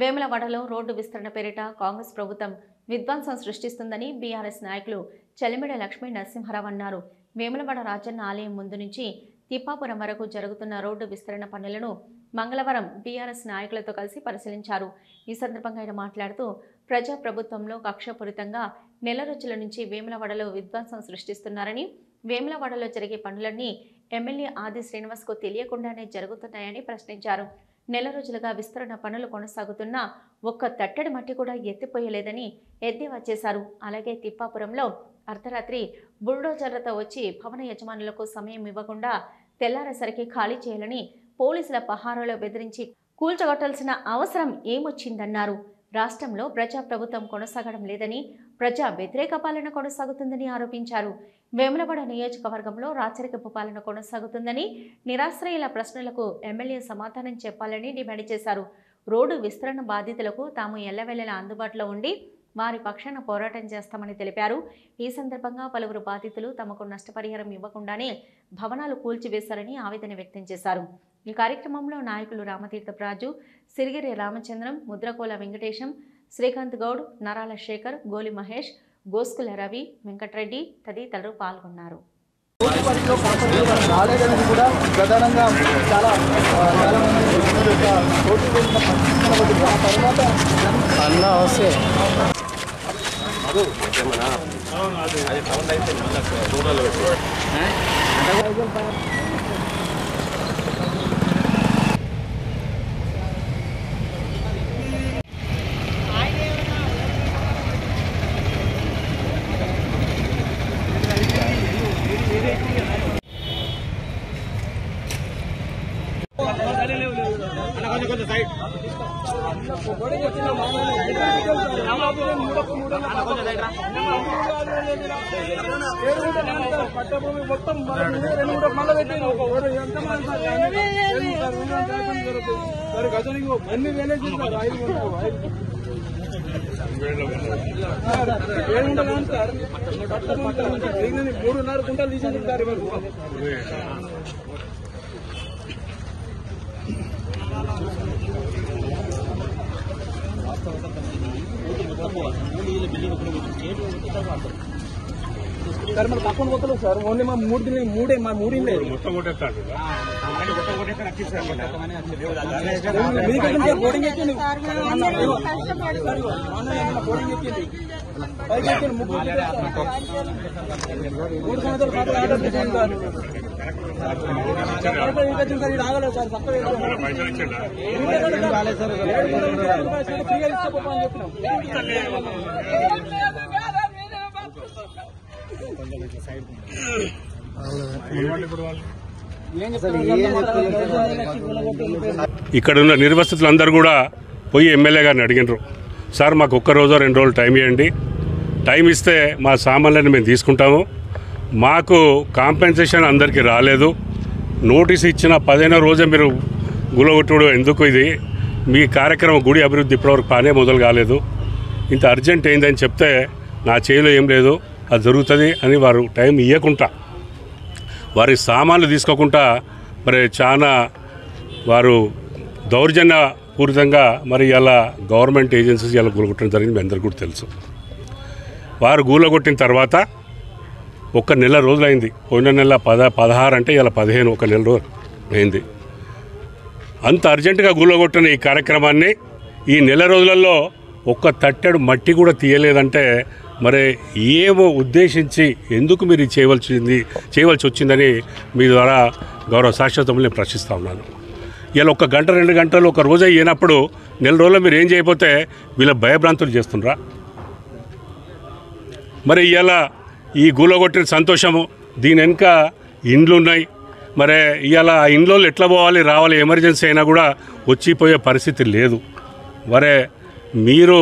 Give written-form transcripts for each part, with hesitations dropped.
వేములవాడలో రోడ్డు విస్తరణ పేరిట కాంగ్రెస్ ప్రభుత్వం విధ్వంసం సృష్టిస్తుందని బీఆర్ఎస్ నాయకులు చలిమిడ లక్ష్మీ నరసింహారావు అన్నారు. వేములవాడ రాజన్న ఆలయం ముందు నుంచి తిప్పాపురం వరకు జరుగుతున్న రోడ్డు విస్తరణ పనులను మంగళవారం బీఆర్ఎస్ నాయకులతో కలిసి పరిశీలించారు. ఈ సందర్భంగా ఆయన మాట్లాడుతూ ప్రజాప్రభుత్వంలో కక్షపూరితంగా నెల రోజుల నుంచి వేములవాడలో విధ్వంసం సృష్టిస్తున్నారని, వేములవాడలో జరిగే పనులన్నీ ఎమ్మెల్యే ఆది శ్రీనివాస్కు తెలియకుండానే జరుగుతున్నాయని ప్రశ్నించారు. నెల రోజులుగా విస్తరణ పనులు కొనసాగుతున్నా ఒక్క తట్టడి మట్టి కూడా ఎత్తిపోయలేదని ఎద్దేవా చేశారు. అలాగే తిప్పాపురంలో అర్ధరాత్రి బుల్డోజర్లతో వచ్చి భవన యజమానులకు సమయం ఇవ్వకుండా తెల్లారేసరికి ఖాళీ చేయాలని పోలీసుల పహారాలో బెదిరించి కూల్చగొట్టాల్సిన అవసరం ఏమొచ్చిందన్నారు. రాష్ట్రంలో ప్రజాప్రభుత్వం కొనసాగడం లేదని, ప్రజా వ్యతిరేక పాలన కొనసాగుతుందని ఆరోపించారు. వేములవాడ నియోజకవర్గంలో రాచరికపు పాలన కొనసాగుతుందని, నిరాశ్రయుల ప్రశ్నలకు ఎమ్మెల్యే సమాధానం చెప్పాలని డిమాండ్ చేశారు. రోడ్డు విస్తరణ బాధితులకు తాము ఎల్లవెల్లలా అందుబాటులో ఉండి వారి పక్షాన పోరాటం చేస్తామని తెలిపారు. ఈ సందర్భంగా పలువురు బాధితులు తమకు నష్టపరిహారం ఇవ్వకుండానే భవనాలు కూల్చివేశారని ఆవేదన వ్యక్తం చేశారు. ఈ కార్యక్రమంలో నాయకులు రామతీర్థరాజు, సిరిగిరి రామచంద్రం, ముద్రకోల వెంకటేశం, శ్రీకాంత్ గౌడ్, నరాల శేఖర్, గోలి మహేష్, గోస్కుల రవి, వెంకటరెడ్డి తదితరులు పాల్గొన్నారు. సార్ మరి తక్కువ పోతలేదు సార్, ఓన్లీ మా మూడింగ్ లేదు. బోర్డింగ్ ఎక్కింది, బోర్డింగ్ ఎక్కింది, పైకి ఎక్కింది. 3 సంవత్సరాలు పాటు ఆర్డర్ చేశాను సార్. సార్ ఇది ఆగలేదు సార్, తక్కువ ఫ్రీగా ఇష్టపోని చెప్పినాం. ఇక్కడున్న నిర్వసితులందరూ కూడా పోయి ఎమ్మెల్యే గారిని అడిగినారు, సార్ మాకు ఒక్క రోజు 2 రోజులు టైం ఇవ్వండి, టైం ఇస్తే మా సామాన్లని మేము తీసుకుంటాము, మాకు కాంపెన్సేషన్ అందరికీ రాలేదు, నోటీస్ ఇచ్చిన 15వ రోజే మీరు గులగొట్టుడు ఎందుకు, ఇది మీ కార్యక్రమం గుడి అభివృద్ధి ఇప్పటివరకు పనే మొదలు కాలేదు, ఇంత అర్జెంట్ అయిందని చెప్తే నా చేతిలో ఏం లేదు, అది జరుగుతుంది అని వారు టైం ఇవ్వకుండా, వారి సామాన్లు తీసుకోకుండా మరి చాలా వారు దౌర్జన్యపూరితంగా మరి ఇలా గవర్నమెంట్ ఏజెన్సీస్ ఇలా గూలగొట్టడం జరిగింది. మీ అందరికీ కూడా తెలుసు. వారు గూలగొట్టిన తర్వాత 1 నెల రోజులైంది. పోయిన నెల 16 అంటే ఇలా 15, 1 నెల రోజులు అయింది. అంత అర్జెంటుగా గూలగొట్టిన ఈ కార్యక్రమాన్ని ఈ నెల రోజులలో ఒక్క తట్టెడు మట్టి కూడా తీయలేదంటే మరి ఏమో ఉద్దేశించి ఎందుకు మీరు చేయవలసి వచ్చిందని మీ ద్వారా గౌరవ శాశ్వతములు నేను ప్రశ్నిస్తూ ఉన్నాను. ఇలా 1 గంట 2 గంటలు ఒక రోజు అయినప్పుడు నెల రోజుల్లో మీరు ఏం చేయకపోతే వీళ్ళ భయభ్రాంతులు చేస్తుండ్రా? మరి ఇలా ఈ గూలగొట్టిన సంతోషము, దీని వెనుక ఇండ్లు ఉన్నాయి, మరి ఇవాళ ఆ ఇండ్లో ఎట్లా పోవాలి రావాలి, ఎమర్జెన్సీ అయినా కూడా వచ్చిపోయే పరిస్థితి లేదు. మరే మీరు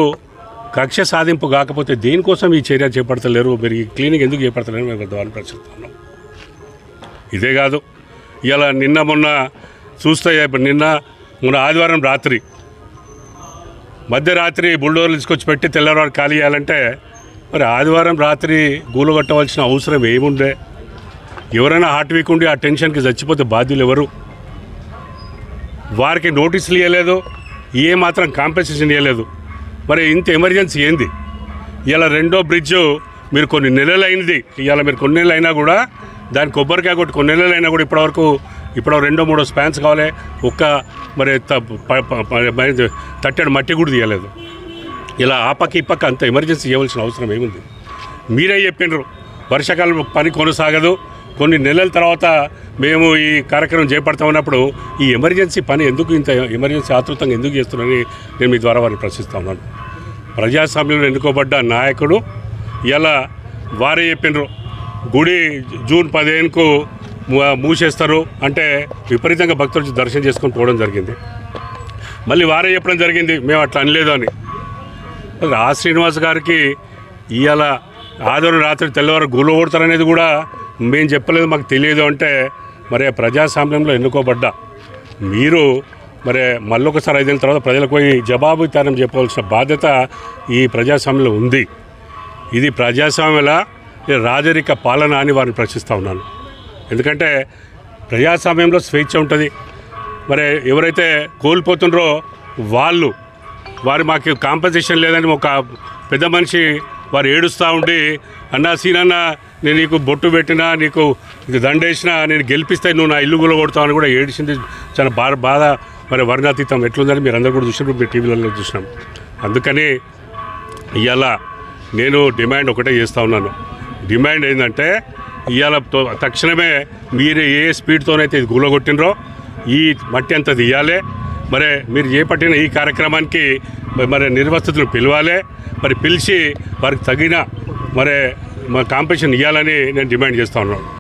కక్ష సాధింపు కాకపోతే దేనికోసం ఈ చర్య చేపడతలేరు, మీరు ఈ క్లీనింగ్ ఎందుకు చేపడతలేరు మేము పెద్దవాళ్ళని ప్రశ్నిస్తున్నాం. ఇదే కాదు, ఇలా నిన్న మొన్న చూస్తే మొన్న ఆదివారం రాత్రి మధ్యరాత్రి బుల్డోర్లు తీసుకొచ్చి పెట్టి తెల్లవారు ఖాళీ చేయాలంటే మరి ఆదివారం రాత్రి గూలగొట్టవలసిన అవసరం ఏముండే? ఎవరైనా హార్ట్ వీక్ ఉండి ఆ టెన్షన్కి చచ్చిపోతే బాధ్యులు ఎవరు? వారికి నోటీసులు ఇవ్వలేదు, ఏ మాత్రం కాంపెన్సేషన్ ఇవ్వలేదు. మరి ఇంత ఎమర్జెన్సీ ఏంది? ఇలా రెండో బ్రిడ్జు మీరు కొన్ని నెలలు అయింది, ఇవాళ మీరు కొన్ని నెలలు అయినా కూడా దాని కొబ్బరికాయ కొట్టి కొన్ని నెలలు అయినా కూడా ఇప్పటివరకు రెండో మూడో స్పాన్స్ కావాలి, ఒక్క మరి తట్టెడు మట్టి కూడా తీయలేదు. ఇలా ఆ పక్క ఈ పక్క అంత ఎమర్జెన్సీ ఇవ్వాల్సిన అవసరం ఏముంది? మీరే చెప్పిండ్రు వర్షాకాలం పని కొనసాగదు, కొన్ని నెలల తర్వాత మేము ఈ కార్యక్రమం చేపడతా ఉన్నప్పుడు ఈ ఎమర్జెన్సీ పని ఎందుకు ఇంత ఎమర్జెన్సీ ఆతృతంగా ఎందుకు చేస్తున్నారని నేను మీ ద్వారా వారిని ప్రశ్నిస్తూ ఉన్నాను. ప్రజాస్వామ్యంలో ఎన్నుకోబడ్డ నాయకుడు ఇలా వారే చెప్పినారు గుడి జూన్ 15కు మూసేస్తారు అంటే విపరీతంగా భక్తులు దర్శనం చేసుకొని పోవడం జరిగింది. మళ్ళీ వారే చెప్పడం జరిగింది మేము అట్లా అనలేదు అని. శ్రీనివాస్ గారికి ఇవాళ ఆదివారం రాత్రి తెల్లవారు గుళ్ళు కొడతారనేది కూడా మేము చెప్పలేదు, మాకు తెలియదు అంటే మరి ప్రజాస్వామ్యంలో ఎన్నుకోబడ్డ మీరు మరి మళ్ళొకసారి 5 ఏళ్ళ తర్వాత ప్రజలకు పోయి జవాబుదారీతనం చెప్పవలసిన బాధ్యత ఈ ప్రజాస్వామ్యంలో ఉంది. ఇది ప్రజాస్వామ్యంలో రాజరిక పాలన అని వారిని ప్రశ్నిస్తూ ఉన్నాను. ఎందుకంటే ప్రజాస్వామ్యంలో స్వేచ్ఛ ఉంటుంది. మరి ఎవరైతే కోల్పోతుండ్రో వారు మాకు కాంపెన్సేషన్ లేదని ఒక పెద్ద మనిషి వారు ఏడుస్తూ ఉండి అన్నా సీనన్న నేను నీకు బొట్టు పెట్టినా నీకు ఇది దండేసినా నేను గెలిపిస్తే నువ్వు నా ఇల్లు కొడతావు అని కూడా ఏడిచింది. చాలా బాధ మరి వర్ణాతీతం ఎట్లుందని మీరు అందరూ కూడా చూసినప్పుడు మీరు టీవీలలో చూసినాం. అందుకని ఇవాళ నేను డిమాండ్ ఒకటే చేస్తూ ఉన్నాను. డిమాండ్ ఏంటంటే ఇవాళ తక్షణమే మీరు ఏ స్పీడ్తోనైతే ఇది గులగొట్టినరో ఈ మట్టి అంతా తీయాలి. మరి మీరు చేపట్టిన ఈ కార్యక్రమానికి మరి నిర్వస్తులను పిలవాలి, మరి పిలిచి వారికి తగిన మరి కాంపెన్సేషన్ ఇవ్వాలని నేను డిమాండ్ చేస్తూ ఉన్నాను.